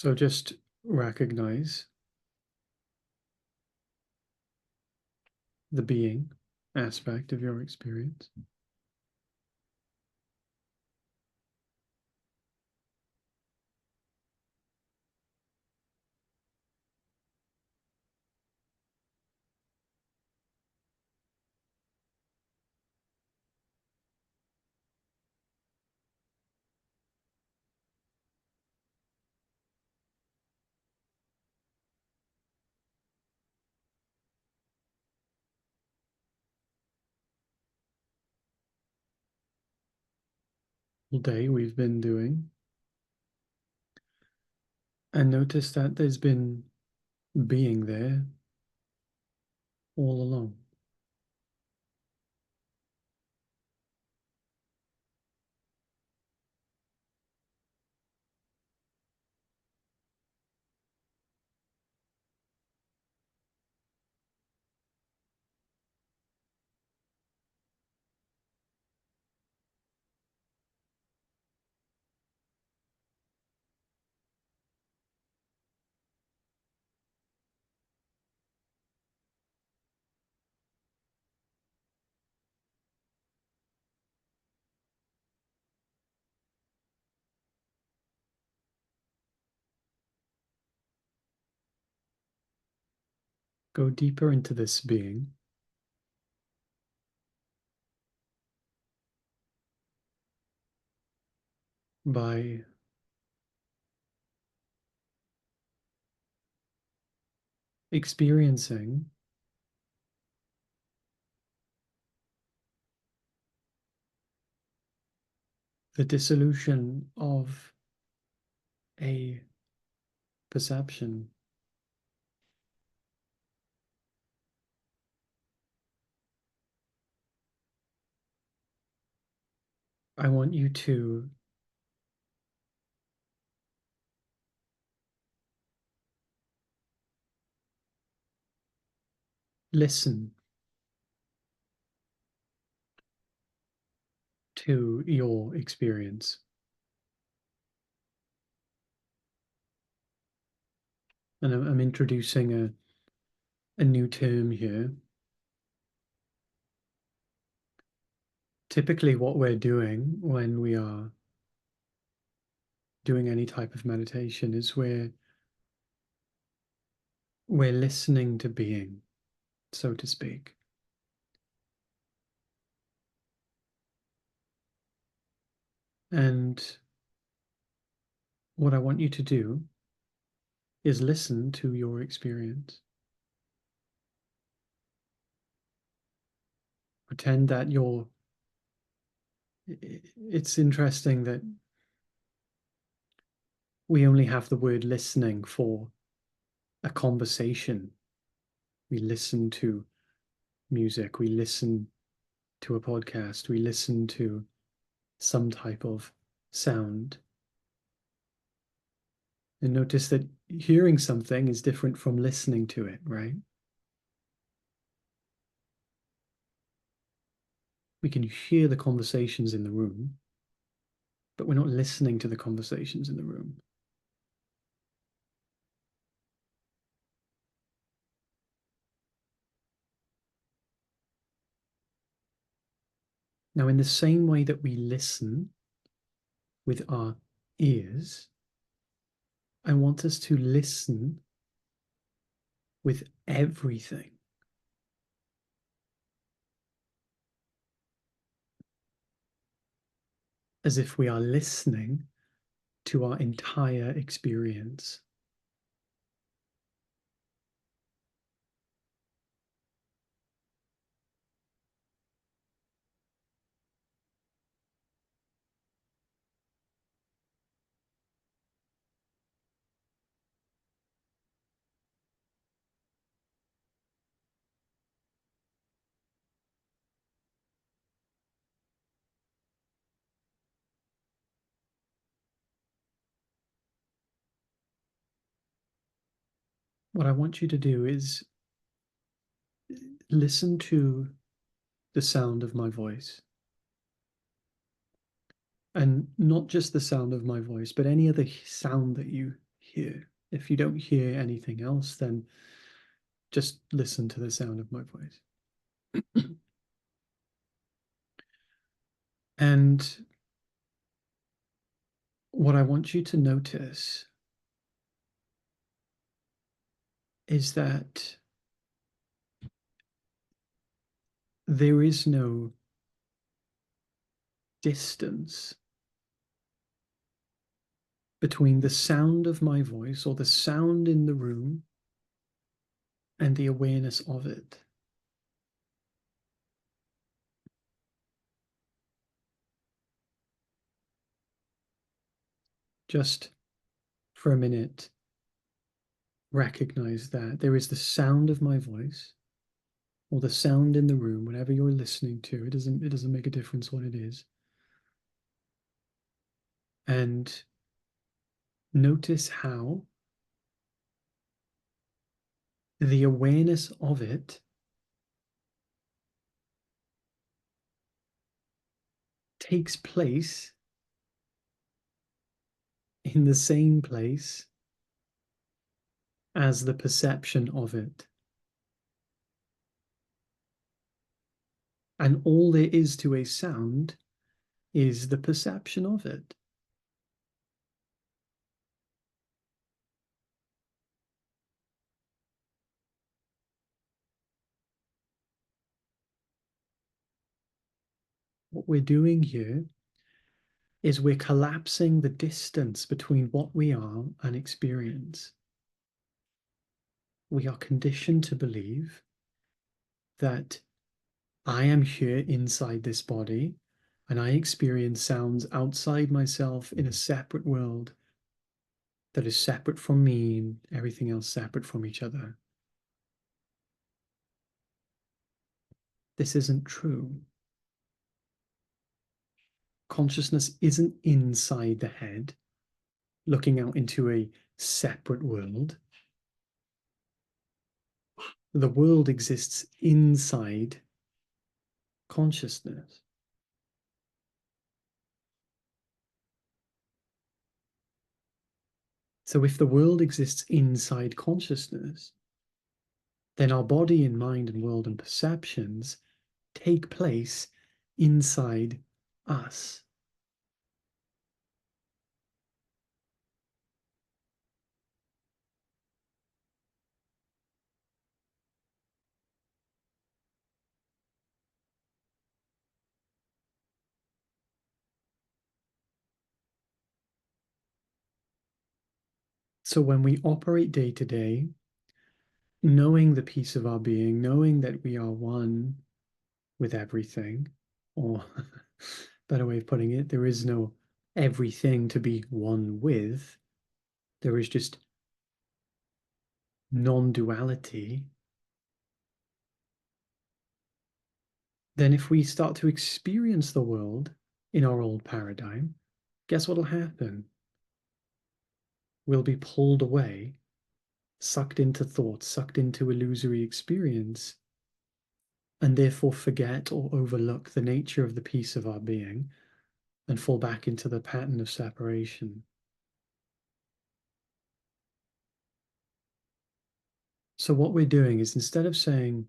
So just recognize the being aspect of your experience. All day we've been doing, and notice that there's been being there all along. Go deeper into this being by experiencing the dissolution of a perception. I want you to listen to your experience. And I'm introducing a new term here. Typically, what we're doing when we are doing any type of meditation is we're listening to being, so to speak. And what I want you to do is listen to your experience. Pretend that it's interesting that we only have the word listening for a conversation. We listen to music, we listen to a podcast, we listen to some type of sound. And notice that hearing something is different from listening to it, right? We can hear the conversations in the room, but we're not listening to the conversations in the room. Now, in the same way that we listen with our ears, I want us to listen with everything. As if we are listening to our entire experience. What I want you to do is listen to the sound of my voice. And not just the sound of my voice, but any other sound that you hear. If you don't hear anything else, then just listen to the sound of my voice. And what I want you to notice is that there is no distance between the sound of my voice or the sound in the room and the awareness of it. Just for a minute, recognize that there is the sound of my voice or the sound in the room, whatever you're listening to. It doesn't make a difference what it is. And notice how the awareness of it takes place in the same place as the perception of it. And all there is to a sound is the perception of it. What we're doing here is we're collapsing the distance between what we are and experience. We are conditioned to believe that I am here inside this body and I experience sounds outside myself in a separate world that is separate from me and everything else separate from each other. This isn't true. Consciousness isn't inside the head, looking out into a separate world. The world exists inside consciousness. So if the world exists inside consciousness, then our body and mind and world and perceptions take place inside us. So when we operate day to day, knowing the piece of our being, knowing that we are one with everything, or better way of putting it, there is no everything to be one with. There is just non-duality. Then if we start to experience the world in our old paradigm, guess what'll happen? We'll be pulled away, sucked into thoughts, sucked into illusory experience, and therefore forget or overlook the nature of the piece of our being and fall back into the pattern of separation. So what we're doing is, instead of saying,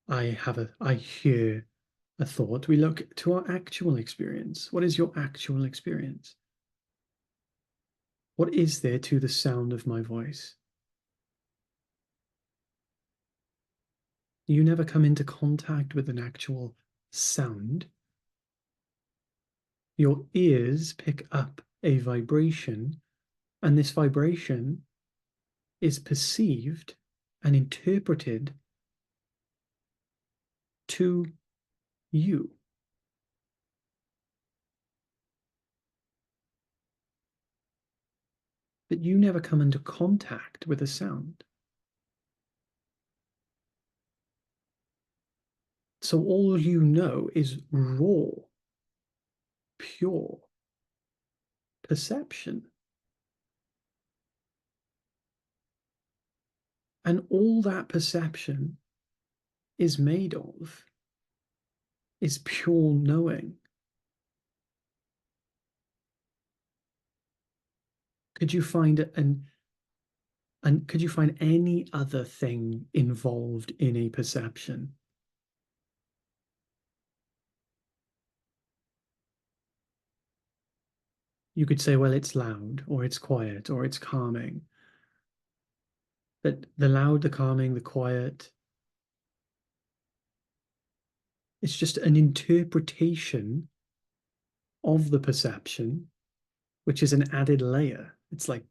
I hear a thought, we look to our actual experience. What is your actual experience? What is there to the sound of my voice? You never come into contact with an actual sound. Your ears pick up a vibration, and this vibration is perceived and interpreted to you. But you never come into contact with a sound. So all you know is raw, pure perception. And all that perception is made of is pure knowing. Could you find and could you find any other thing involved in a perception? You could say, well, it's loud, or it's quiet, or it's calming. But the loud, the calming, the quiet, it's just an interpretation of the perception, which is an added layer. It's like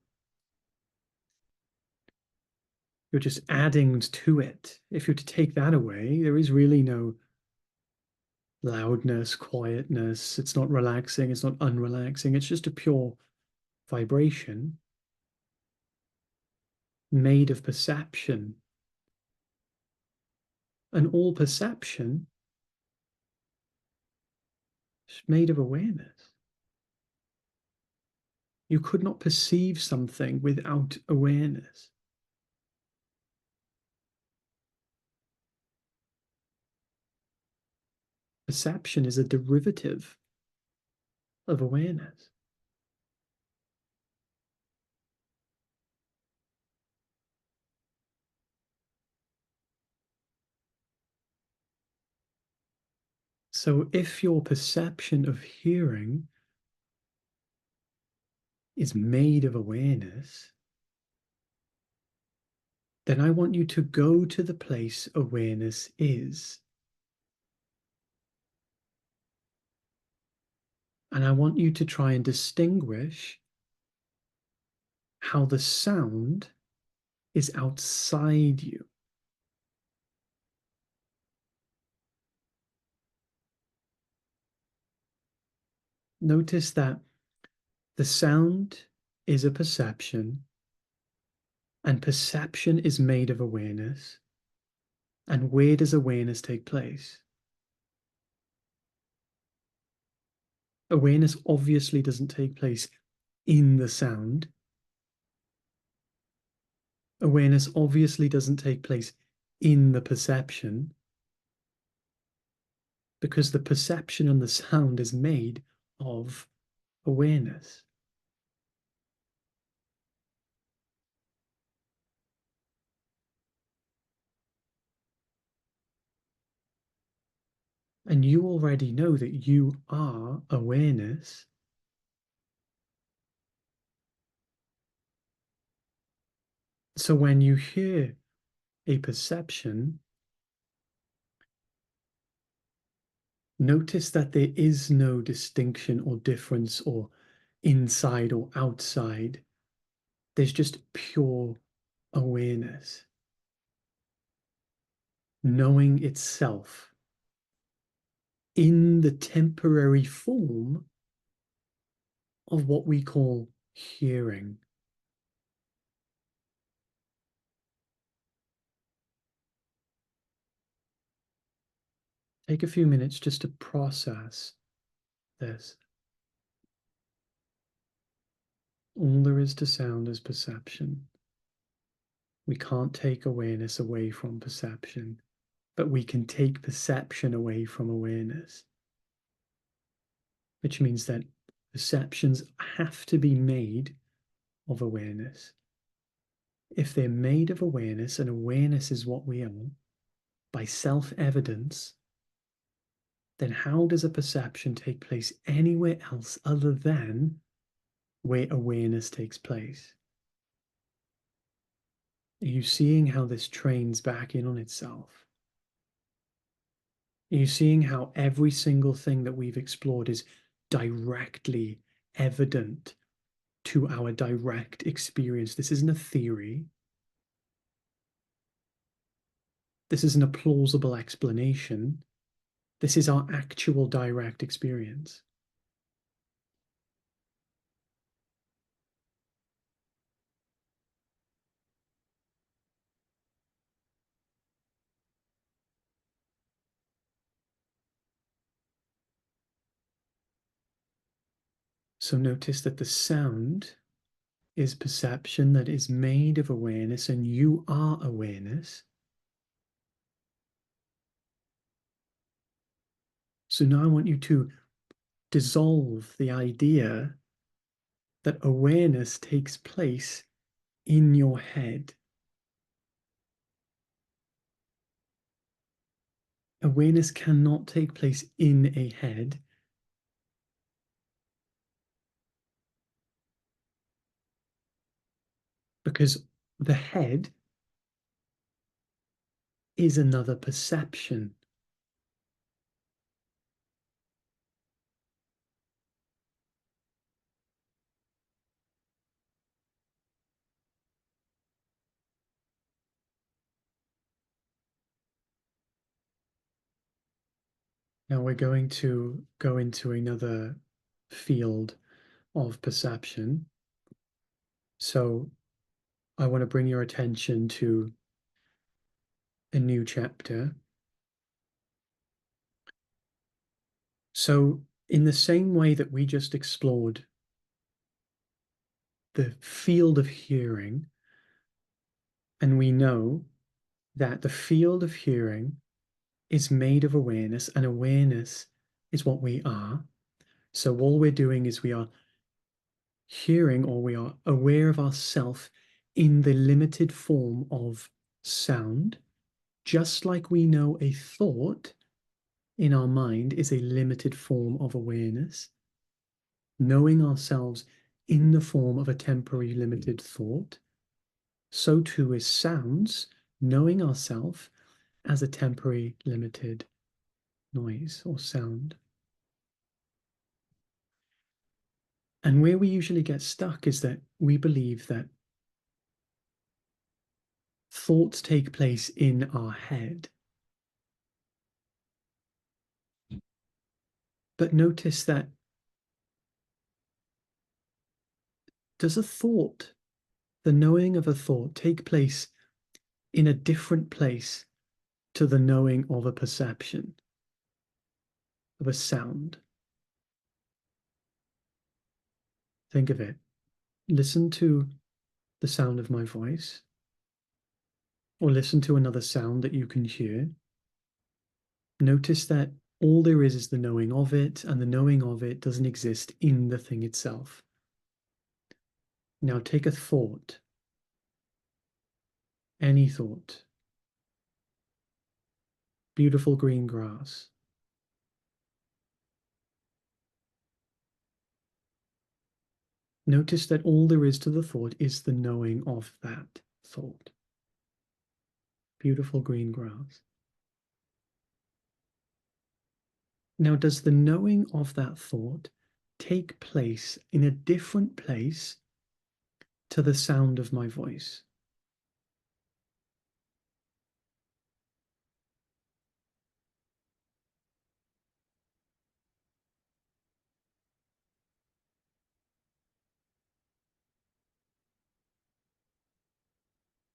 you're just adding to it. If you're to take that away, there is really no loudness, quietness. It's not relaxing, it's not unrelaxing. It's just a pure vibration made of perception. And all perception is made of awareness. You could not perceive something without awareness. Perception is a derivative of awareness. So if your perception of hearing is made of awareness, then I want you to go to the place awareness is. And I want you to try and distinguish how the sound is outside you. Notice that the sound is a perception, and perception is made of awareness. And where does awareness take place? Awareness obviously doesn't take place in the sound. Awareness obviously doesn't take place in the perception, because the perception and the sound is made of awareness. And you already know that you are awareness. So when you hear a perception, notice that there is no distinction or difference or inside or outside. There's just pure awareness, knowing itself in the temporary form of what we call hearing. Take a few minutes just to process this. All there is to sound is perception. We can't take awareness away from perception, but we can take perception away from awareness, which means that perceptions have to be made of awareness. If they're made of awareness, and awareness is what we are, by self-evidence, then how does a perception take place anywhere else other than where awareness takes place? Are you seeing how this trains back in on itself? Are you seeing how every single thing that we've explored is directly evident to our direct experience? This isn't a theory. This isn't a plausible explanation. This is our actual direct experience. So notice that the sound is perception that is made of awareness, and you are awareness. So now I want you to dissolve the idea that awareness takes place in your head. Awareness cannot take place in a head. Because the head is another perception. Now we're going to go into another field of perception. So I want to bring your attention to a new chapter. So, in the same way that we just explored the field of hearing, and we know that the field of hearing is made of awareness, and awareness is what we are. So, all we're doing is we are hearing, or we are aware of ourself in the limited form of sound, just like we know a thought in our mind is a limited form of awareness. Knowing ourselves in the form of a temporary limited thought, so too is sounds, knowing ourselves as a temporary limited noise or sound. And where we usually get stuck is that we believe that thoughts take place in our head. But notice that, does a thought, the knowing of a thought, take place in a different place to the knowing of a perception, of a sound? Think of it. Listen to the sound of my voice, or listen to another sound that you can hear. Notice that all there is the knowing of it, and the knowing of it doesn't exist in the thing itself. Now take a thought, any thought. Beautiful green grass. Notice that all there is to the thought is the knowing of that thought. Beautiful green grass. Now, does the knowing of that thought take place in a different place to the sound of my voice?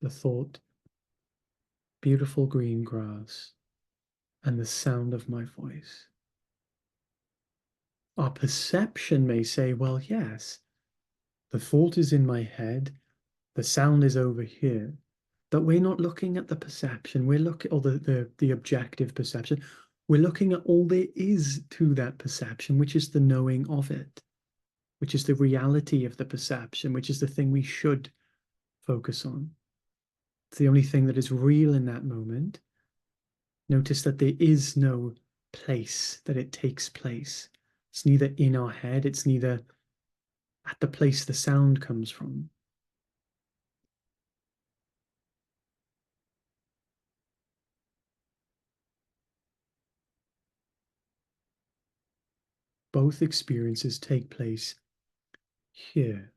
The thought, beautiful green grass, and the sound of my voice. Our perception may say, well, yes, the thought is in my head, the sound is over here, but we're not looking at the perception, we're looking, or the objective perception, we're looking at all there is to that perception, which is the knowing of it, which is the reality of the perception, which is the thing we should focus on. It's the only thing that is real in that moment. Notice that there is no place that it takes place. It's neither in our head, it's neither at the place the sound comes from. Both experiences take place here.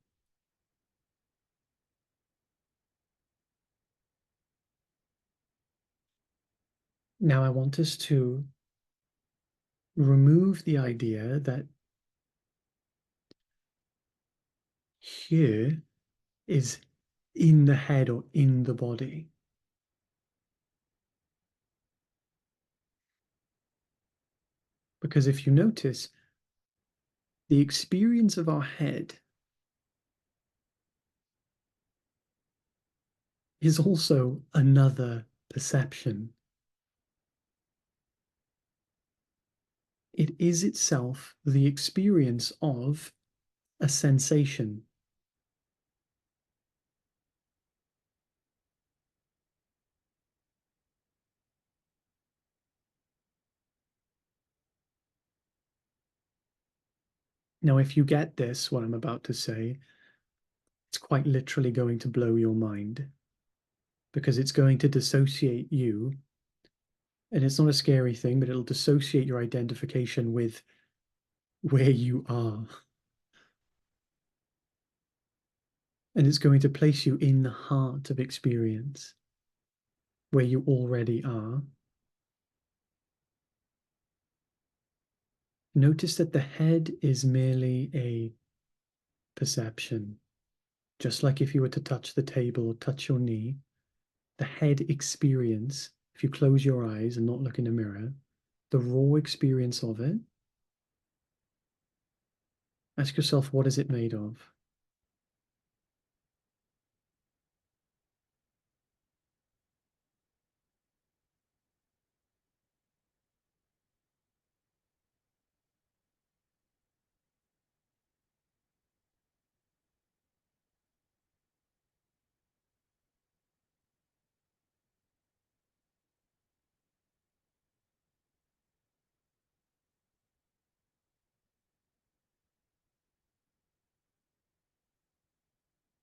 Now I want us to remove the idea that here is in the head or in the body. Because if you notice, the experience of our head is also another perception. It is itself the experience of a sensation. Now, if you get this, what I'm about to say, it's quite literally going to blow your mind because it's going to dissociate you. And it's not a scary thing, but it'll dissociate your identification with where you are. And it's going to place you in the heart of experience where you already are. Notice that the head is merely a perception. Just like if you were to touch the table or touch your knee, the head experience, if you close your eyes and not look in a mirror, the raw experience of it, ask yourself, what is it made of?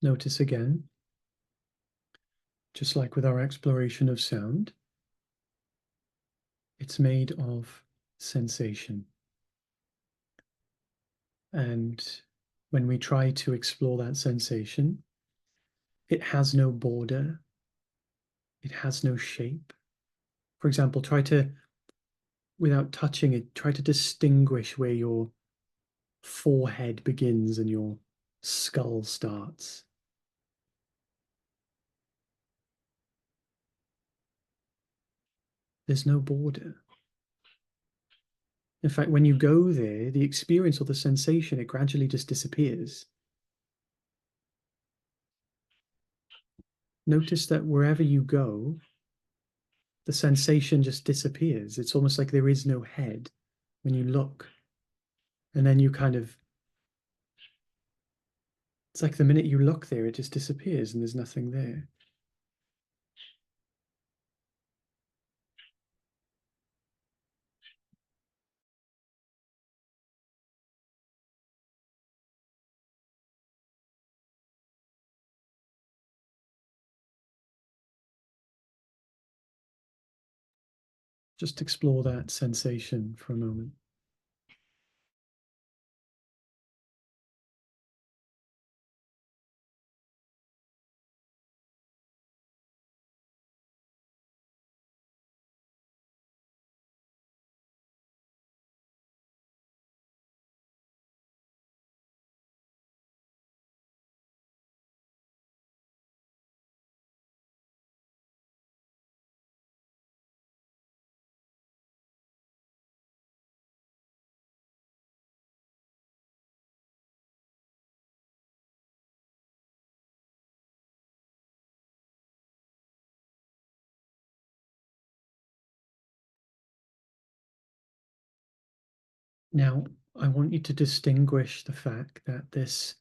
Notice again, just like with our exploration of sound, it's made of sensation. And when we try to explore that sensation, it has no border, it has no shape. For example, try to, without touching it, try to distinguish where your forehead begins and your skull starts. There's no border. In fact, when you go there, the experience or the sensation, it gradually just disappears. Notice that wherever you go, the sensation just disappears. It's almost like there is no head when you look. And then you kind of, it's like the minute you look there, it just disappears and there's nothing there. Just explore that sensation for a moment. Now, I want you to distinguish the fact that this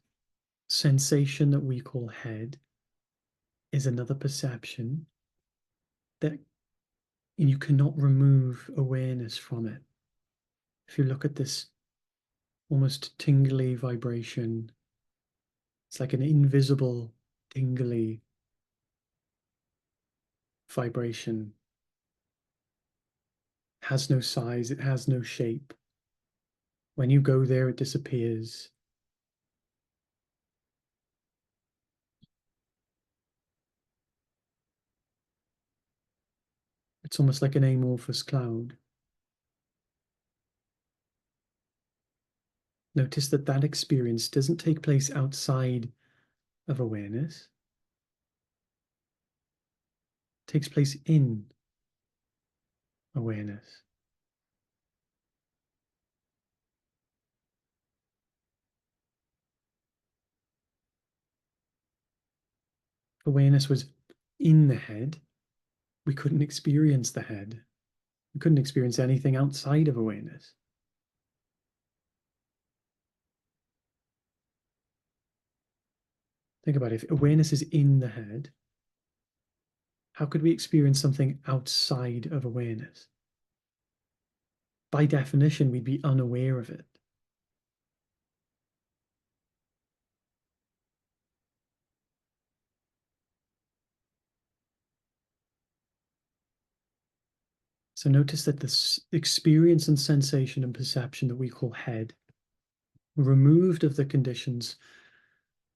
sensation that we call head is another perception that you cannot remove awareness from it. If you look at this almost tingly vibration, it's like an invisible tingly vibration. It has no size, it has no shape. When you go there, it disappears. It's almost like an amorphous cloud. Notice that that experience doesn't take place outside of awareness. It takes place in awareness. Awareness was in the head. We couldn't experience the head. We couldn't experience anything outside of awareness. Think about it. If awareness is in the head, how could we experience something outside of awareness? By definition, we'd be unaware of it. So notice that this experience and sensation and perception that we call head, removed of the conditions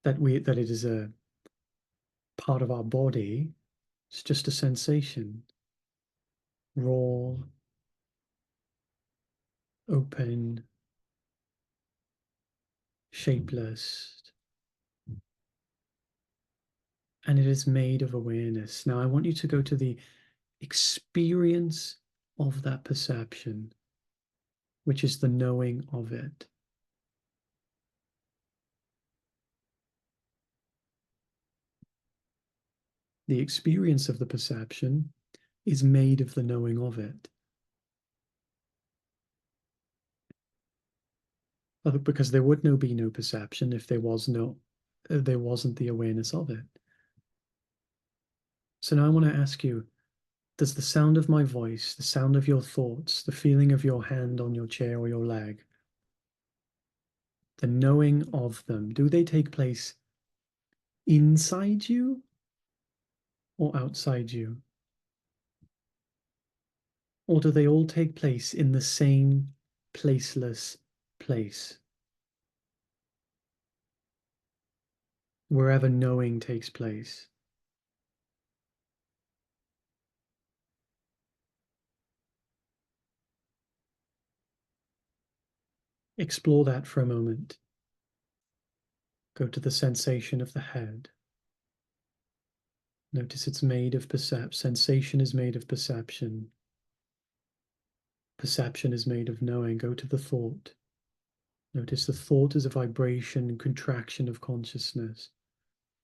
that it is a part of our body, it's just a sensation, raw, open, shapeless, and it is made of awareness. Now I want you to go to the experience of that perception, which is the knowing of it. The experience of the perception is made of the knowing of it. Because there would be no perception if there wasn't the awareness of it. So now I want to ask you, does the sound of my voice, the sound of your thoughts, the feeling of your hand on your chair or your leg, the knowing of them, do they take place inside you or outside you? Or do they all take place in the same placeless place, wherever knowing takes place? Explore that for a moment. Go to the sensation of the head. Notice it's made of perception. Sensation is made of perception. Perception is made of knowing. Go to the thought. Notice the thought is a vibration and contraction of consciousness.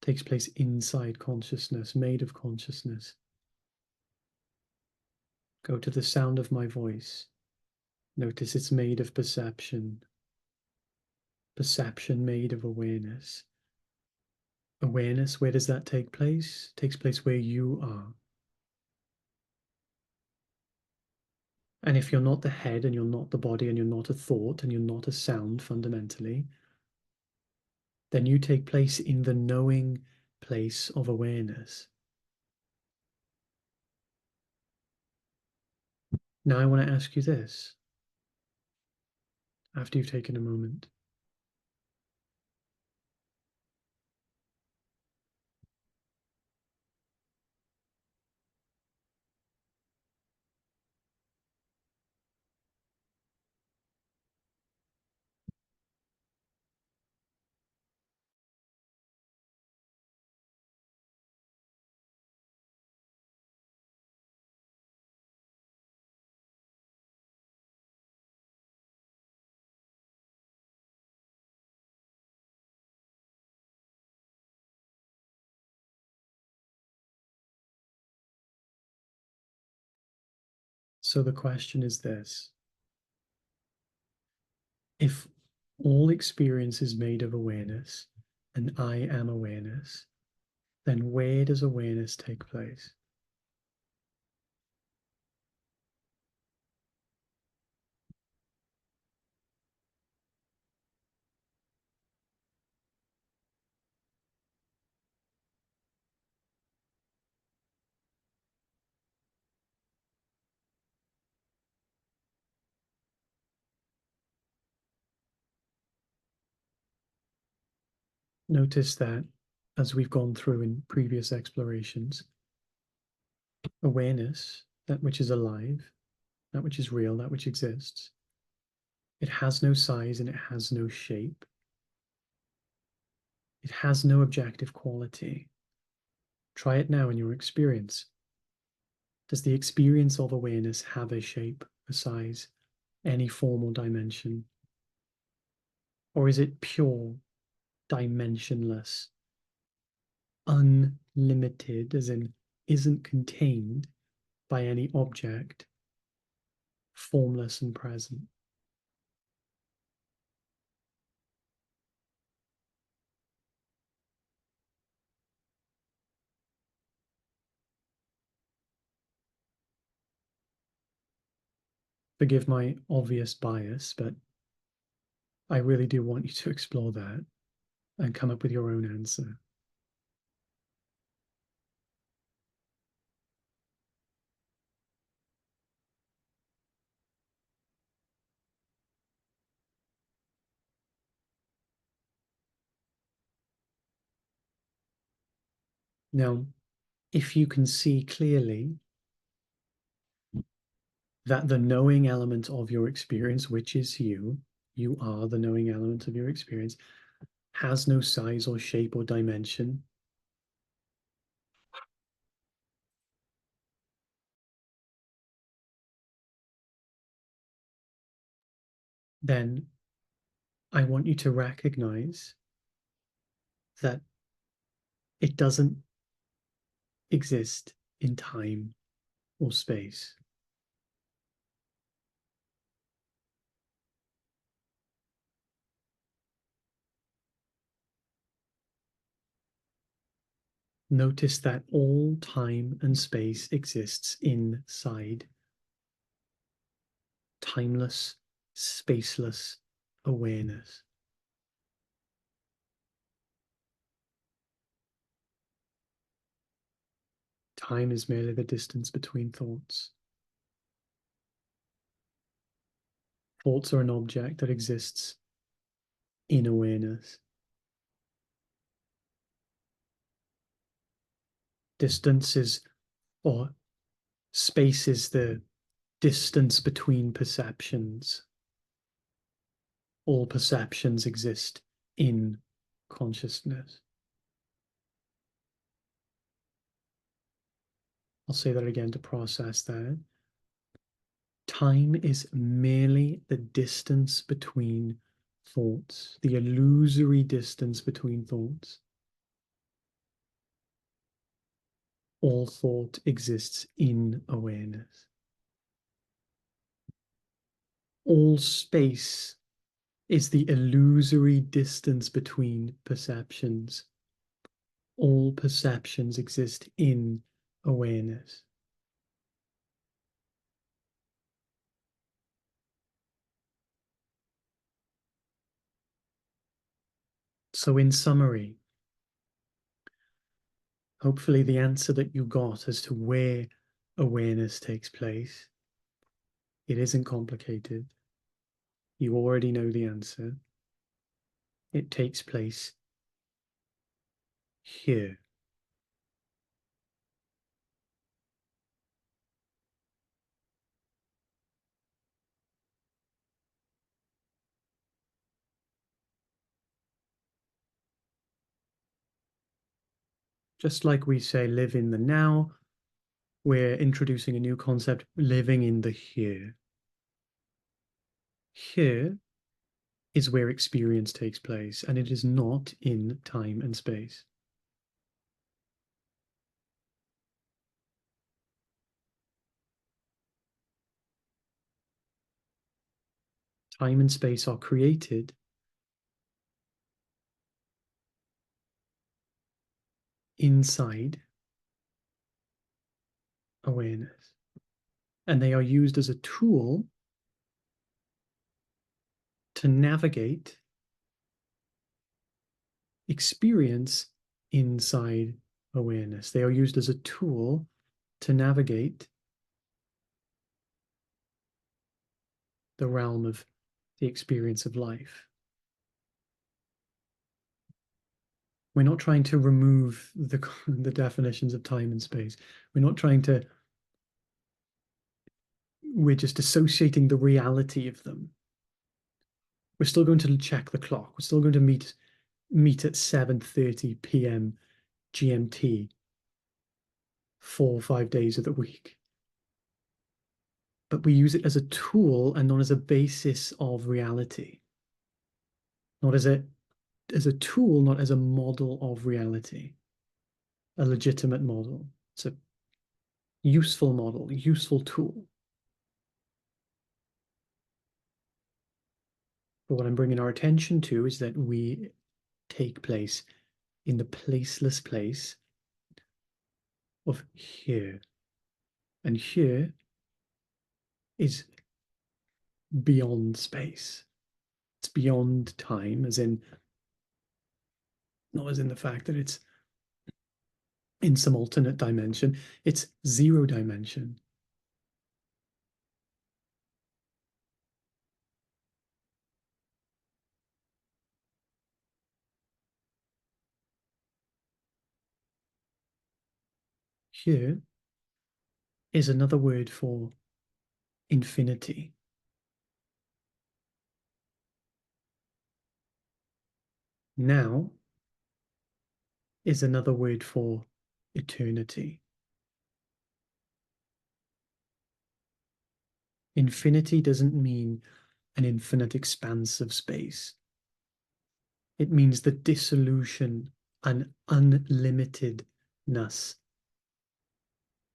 It takes place inside consciousness, made of consciousness. Go to the sound of my voice. Notice it's made of perception. Perception made of awareness. Awareness, where does that take place? It takes place where you are. And if you're not the head and you're not the body and you're not a thought and you're not a sound fundamentally, then you take place in the knowing place of awareness. Now I want to ask you this, after you've taken a moment. So the question is this: if all experience is made of awareness and I am awareness, then where does awareness take place? Notice that, as we've gone through in previous explorations, awareness, that which is alive, that which is real, that which exists, it has no size and it has no shape. It has no objective quality. Try it now in your experience. Does the experience of awareness have a shape, a size, any form or dimension? Or is it pure, dimensionless, unlimited, as in isn't contained by any object, formless and present? Forgive my obvious bias, but I really do want you to explore that and come up with your own answer. Now, if you can see clearly that the knowing element of your experience, which is you, you are the knowing element of your experience, has no size or shape or dimension, then I want you to recognize that it doesn't exist in time or space. Notice that all time and space exists inside timeless, spaceless awareness. Time is merely the distance between thoughts. Thoughts are an object that exists in awareness. Distance is, or space is the distance between perceptions. All perceptions exist in consciousness. I'll say that again to process that. Time is merely the distance between thoughts, the illusory distance between thoughts. All thought exists in awareness. All space is the illusory distance between perceptions. All perceptions exist in awareness. So, in summary, hopefully the answer that you got as to where awareness takes place, it isn't complicated. You already know the answer. It takes place here. Just like we say, live in the now, we're introducing a new concept, living in the here. Here is where experience takes place, and it is not in time and space. Time and space are created inside awareness, and they are used as a tool to navigate experience inside awareness. They are used as a tool to navigate the realm of the experience of life. We're not trying to remove the definitions of time and space. We're not trying to, we're just associating the reality of them. We're still going to check the clock. We're still going to meet at 7:30 p.m. GMT 4 or 5 days of the week. But we use it as a tool and not as a basis of reality. Not as a tool, not as a model of reality, a legitimate model. It's a useful model, a useful tool. But what I'm bringing our attention to is that we take place in the placeless place of here. And here is beyond space. It's beyond time, as in, not as in the fact that it's in some alternate dimension, it's zero dimension. Here is another word for infinity. Now is another word for eternity. Infinity doesn't mean an infinite expanse of space. It means the dissolution and unlimitedness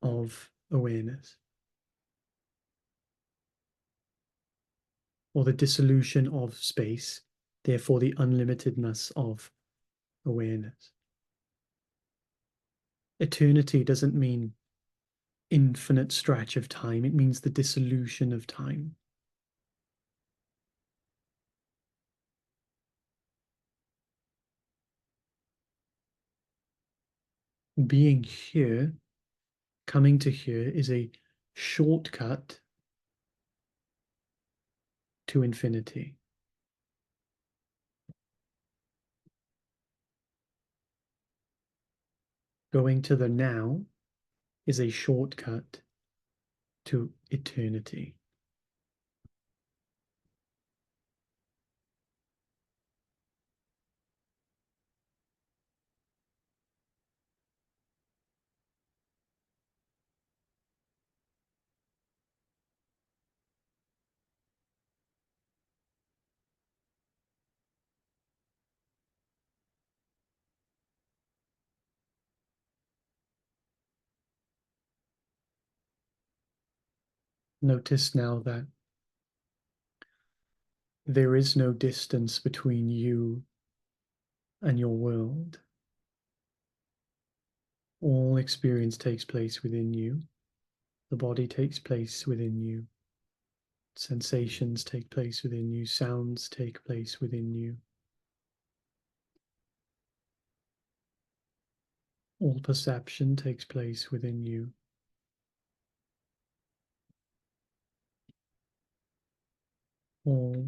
of awareness, or the dissolution of space, therefore the unlimitedness of awareness. Eternity doesn't mean infinite stretch of time, it means the dissolution of time. Being here, coming to here, is a shortcut to infinity. Going to the now is a shortcut to eternity. Notice now that there is no distance between you and your world. All experience takes place within you. The body takes place within you. Sensations take place within you. Sounds take place within you. All perception takes place within you. All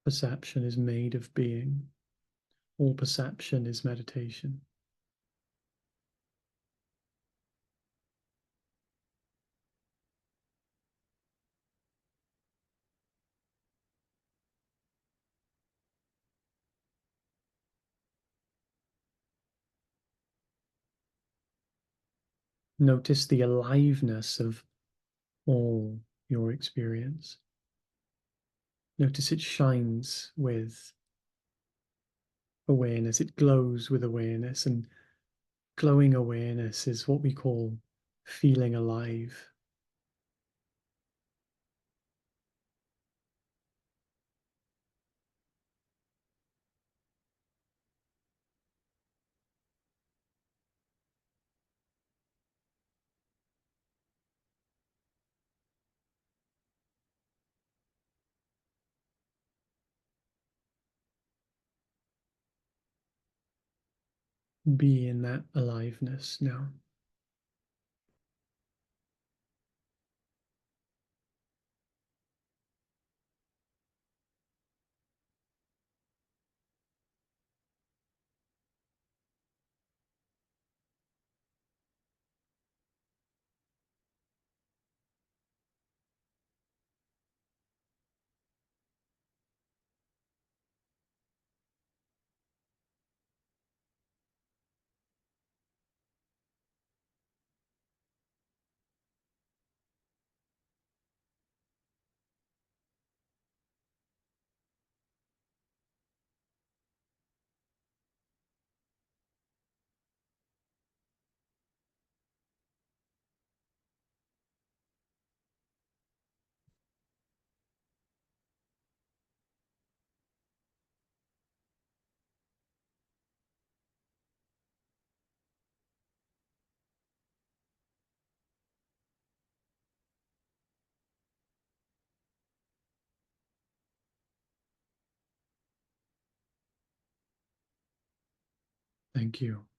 perception is made of being. All perception is meditation. Notice the aliveness of all your experience. Notice it shines with awareness. It glows with awareness, and glowing awareness is what we call feeling alive. Be in that aliveness now. Thank you.